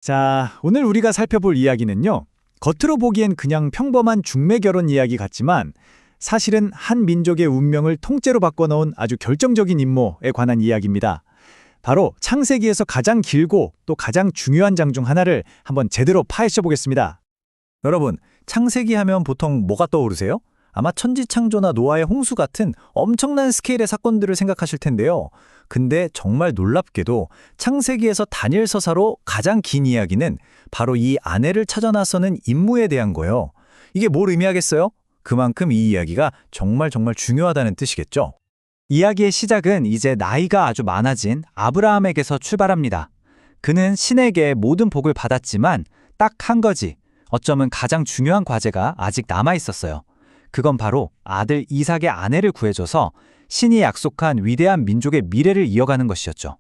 자, 오늘 우리가 살펴볼 이야기는요. 겉으로 보기엔 그냥 평범한 중매 결혼 이야기 같지만 사실은 한 민족의 운명을 통째로 바꿔놓은 아주 결정적인 임무에 관한 이야기입니다. 바로 창세기에서 가장 길고 또 가장 중요한 장 중 하나를 한번 제대로 파헤쳐 보겠습니다. 여러분, 창세기 하면 보통 뭐가 떠오르세요? 아마 천지창조나 노아의 홍수 같은 엄청난 스케일의 사건들을 생각하실 텐데요. 근데 정말 놀랍게도 창세기에서 다니엘 서사로 가장 긴 이야기는 바로 이 아내를 찾아 나서는 임무에 대한 거예요. 이게 뭘 의미하겠어요? 그만큼 이 이야기가 정말 중요하다는 뜻이겠죠. 이야기의 시작은 이제 나이가 아주 많아진 아브라함에게서 출발합니다. 그는 신에게 모든 복을 받았지만 딱 한 가지, 어쩌면 가장 중요한 과제가 아직 남아 있었어요. 그건 바로 아들 이삭의 아내를 구해줘서 신이 약속한 위대한 민족의 미래를 이어가는 것이었죠.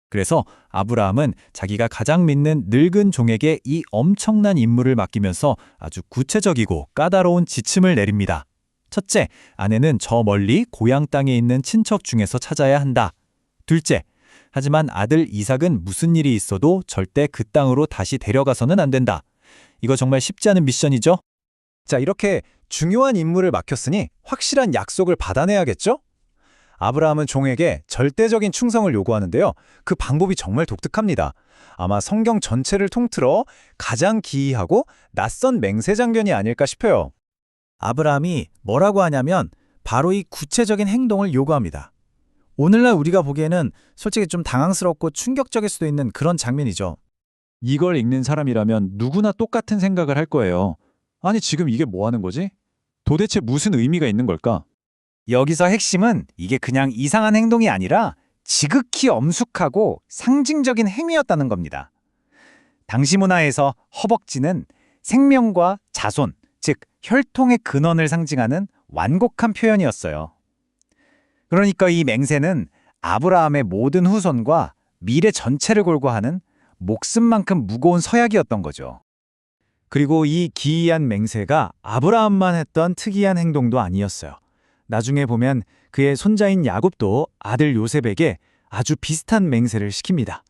그래서 아브라함은 자기가 가장 믿는 늙은 종에게 이 엄청난 임무를 맡기면서 아주 구체적이고 까다로운 지침을 내립니다. 첫째, 아내는 저 멀리 고향 땅에 있는 친척 중에서 찾아야 한다. 둘째, 하지만 아들 이삭은 무슨 일이 있어도 절대 그 땅으로 다시 데려가서는 안 된다. 이거 정말 쉽지 않은 미션이죠? 자, 이렇게 중요한 임무를 맡겼으니 확실한 약속을 받아내야겠죠? 아브라함은 종에게 절대적인 충성을 요구하는데요. 그 방법이 정말 독특합니다. 아마 성경 전체를 통틀어 가장 기이하고 낯선 맹세 장면이 아닐까 싶어요. 아브라함이 뭐라고 하냐면 바로 이 구체적인 행동을 요구합니다. 오늘날 우리가 보기에는 솔직히 좀 당황스럽고 충격적일 수도 있는 그런 장면이죠. 이걸 읽는 사람이라면 누구나 똑같은 생각을 할 거예요. 아니, 지금 이게 뭐 하는 거지? 도대체 무슨 의미가 있는 걸까? 여기서 핵심은 이게 그냥 이상한 행동이 아니라 지극히 엄숙하고 상징적인 행위였다는 겁니다. 당시 문화에서 허벅지는 생명과 자손, 즉 혈통의 근원을 상징하는 완곡한 표현이었어요. 그러니까 이 맹세는 아브라함의 모든 후손과 미래 전체를 걸고 하는 목숨만큼 무거운 서약이었던 거죠. 그리고 이 기이한 맹세가 아브라함만 했던 특이한 행동도 아니었어요. 나중에 보면 그의 손자인 야곱도 아들 요셉에게 아주 비슷한 맹세를 시킵니다.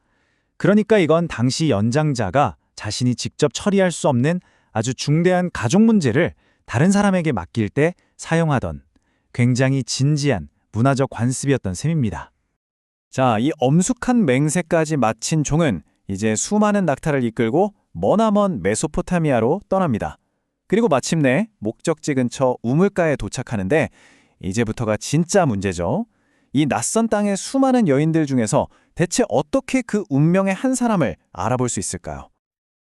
그러니까 이건 당시 연장자가 자신이 직접 처리할 수 없는 아주 중대한 가족 문제를 다른 사람에게 맡길 때 사용하던 굉장히 진지한 문화적 관습이었던 셈입니다. 자, 이 엄숙한 맹세까지 마친 종은 이제 수많은 낙타를 이끌고 머나먼 메소포타미아로 떠납니다. 그리고 마침내 목적지 근처 우물가에 도착하는데 이제부터가 진짜 문제죠. 이 낯선 땅의 수많은 여인들 중에서 대체 어떻게 그 운명의 한 사람을 알아볼 수 있을까요?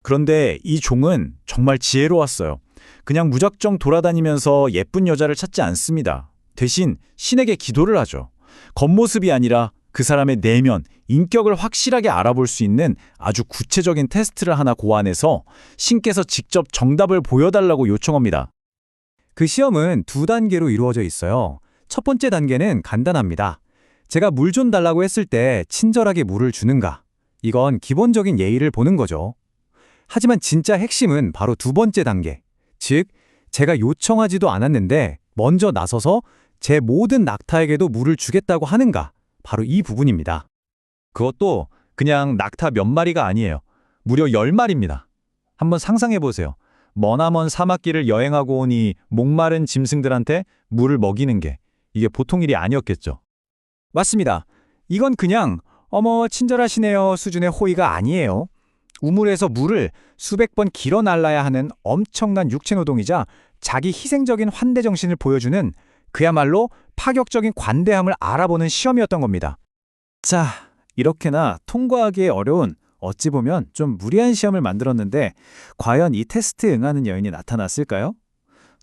그런데 이 종은 정말 지혜로웠어요. 그냥 무작정 돌아다니면서 예쁜 여자를 찾지 않습니다. 대신 신에게 기도를 하죠. 겉모습이 아니라 그 사람의 내면, 인격을 확실하게 알아볼 수 있는 아주 구체적인 테스트를 하나 고안해서 신께서 직접 정답을 보여달라고 요청합니다. 그 시험은 2단계로 이루어져 있어요. 첫 번째 단계는 간단합니다. 제가 물 좀 달라고 했을 때 친절하게 물을 주는가? 이건 기본적인 예의를 보는 거죠. 하지만 진짜 핵심은 바로 두 번째 단계. 즉, 제가 요청하지도 않았는데 먼저 나서서 제 모든 낙타에게도 물을 주겠다고 하는가? 바로 이 부분입니다. 그것도 그냥 낙타 몇 마리가 아니에요. 무려 10마리입니다. 한번 상상해 보세요. 머나먼 사막길을 여행하고 오니 목마른 짐승들한테 물을 먹이는 게 이게 보통 일이 아니었겠죠. 맞습니다. 이건 그냥 어머 친절하시네요 수준의 호의가 아니에요. 우물에서 물을 수백 번 길어 날라야 하는 엄청난 육체노동이자 자기 희생적인 환대 정신을 보여주는 그야말로 파격적인 관대함을 알아보는 시험이었던 겁니다. 자, 이렇게나 통과하기 어려운 어찌 보면 좀 무리한 시험을 만들었는데 과연 이 테스트에 응하는 여인이 나타났을까요?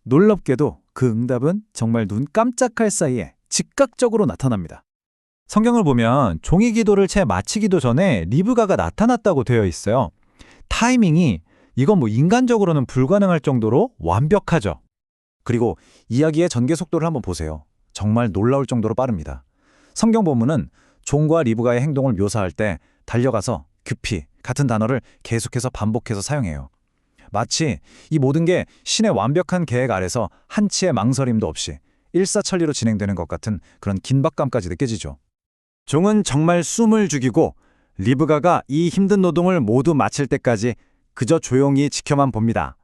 놀랍게도 그 응답은 정말 눈 깜짝할 사이에 즉각적으로 나타납니다. 성경을 보면 종이 기도를 채 마치기도 전에 리브가가 나타났다고 되어 있어요. 타이밍이 이건 인간적으로는 불가능할 정도로 완벽하죠. 그리고 이야기의 전개 속도를 한번 보세요. 정말 놀라울 정도로 빠릅니다. 성경 본문은 종과 리브가의 행동을 묘사할 때 달려가서 급히 같은 단어를 계속해서 반복해서 사용해요. 마치 이 모든 게 신의 완벽한 계획 아래서 한치의 망설임도 없이 일사천리로 진행되는 것 같은 그런 긴박감까지 느껴지죠. 종은 정말 숨을 죽이고 리브가가 이 힘든 노동을 모두 마칠 때까지 그저 조용히 지켜만 봅니다.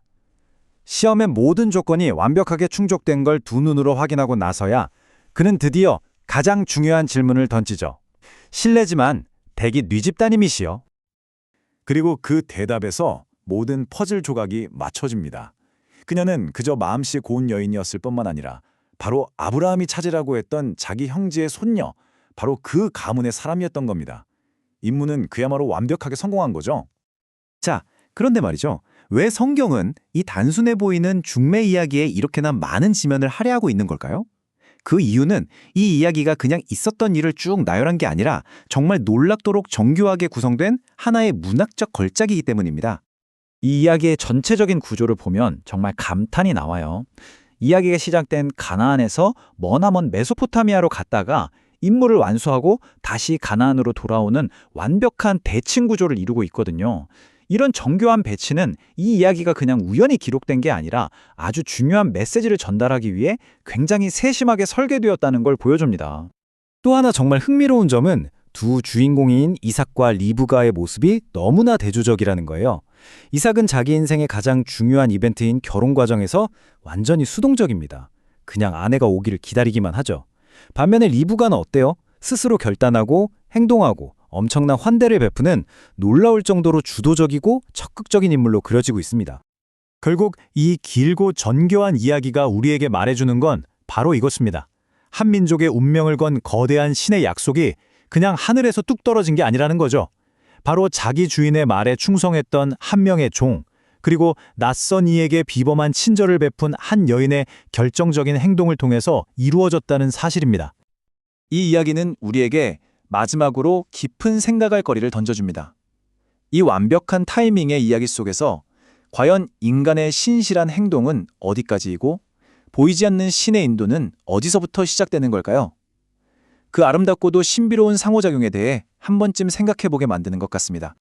시험의 모든 조건이 완벽하게 충족된 걸 두 눈으로 확인하고 나서야 그는 드디어 가장 중요한 질문을 던지죠. 실례지만 댁이 네 집따님이시여? 그리고 그 대답에서 모든 퍼즐 조각이 맞춰집니다. 그녀는 그저 마음씨 고운 여인이었을 뿐만 아니라 바로 아브라함이 찾으라고 했던 자기 형제의 손녀, 바로 그 가문의 사람이었던 겁니다. 임무는 그야말로 완벽하게 성공한 거죠. 자, 그런데 말이죠. 왜 성경은 이 단순해 보이는 중매 이야기에 이렇게나 많은 지면을 할애하고 있는 걸까요? 그 이유는 이 이야기가 그냥 있었던 일을 쭉 나열한 게 아니라 정말 놀랍도록 정교하게 구성된 하나의 문학적 걸작이기 때문입니다. 이 이야기의 전체적인 구조를 보면 정말 감탄이 나와요. 이야기가 시작된 가나안에서 머나먼 메소포타미아로 갔다가 임무를 완수하고 다시 가나안으로 돌아오는 완벽한 대칭 구조를 이루고 있거든요. 이런 정교한 배치는 이 이야기가 그냥 우연히 기록된 게 아니라 아주 중요한 메시지를 전달하기 위해 굉장히 세심하게 설계되었다는 걸 보여줍니다. 또 하나 정말 흥미로운 점은 두 주인공인 이삭과 리브가의 모습이 너무나 대조적이라는 거예요. 이삭은 자기 인생의 가장 중요한 이벤트인 결혼 과정에서 완전히 수동적입니다. 그냥 아내가 오기를 기다리기만 하죠. 반면에 리브가는 어때요? 스스로 결단하고 행동하고 엄청난 환대를 베푸는 놀라울 정도로 주도적이고 적극적인 인물로 그려지고 있습니다. 결국 이 길고 정교한 이야기가 우리에게 말해주는 건 바로 이것입니다. 한 민족의 운명을 건 거대한 신의 약속이 그냥 하늘에서 뚝 떨어진 게 아니라는 거죠. 바로 자기 주인의 말에 충성했던 한 명의 종, 그리고 낯선 이에게 비범한 친절을 베푼 한 여인의 결정적인 행동을 통해서 이루어졌다는 사실입니다. 이 이야기는 우리에게 마지막으로 깊은 생각할 거리를 던져줍니다. 이 완벽한 타이밍의 이야기 속에서 과연 인간의 신실한 행동은 어디까지이고 보이지 않는 신의 인도는 어디서부터 시작되는 걸까요? 그 아름답고도 신비로운 상호작용에 대해 한 번쯤 생각해보게 만드는 것 같습니다.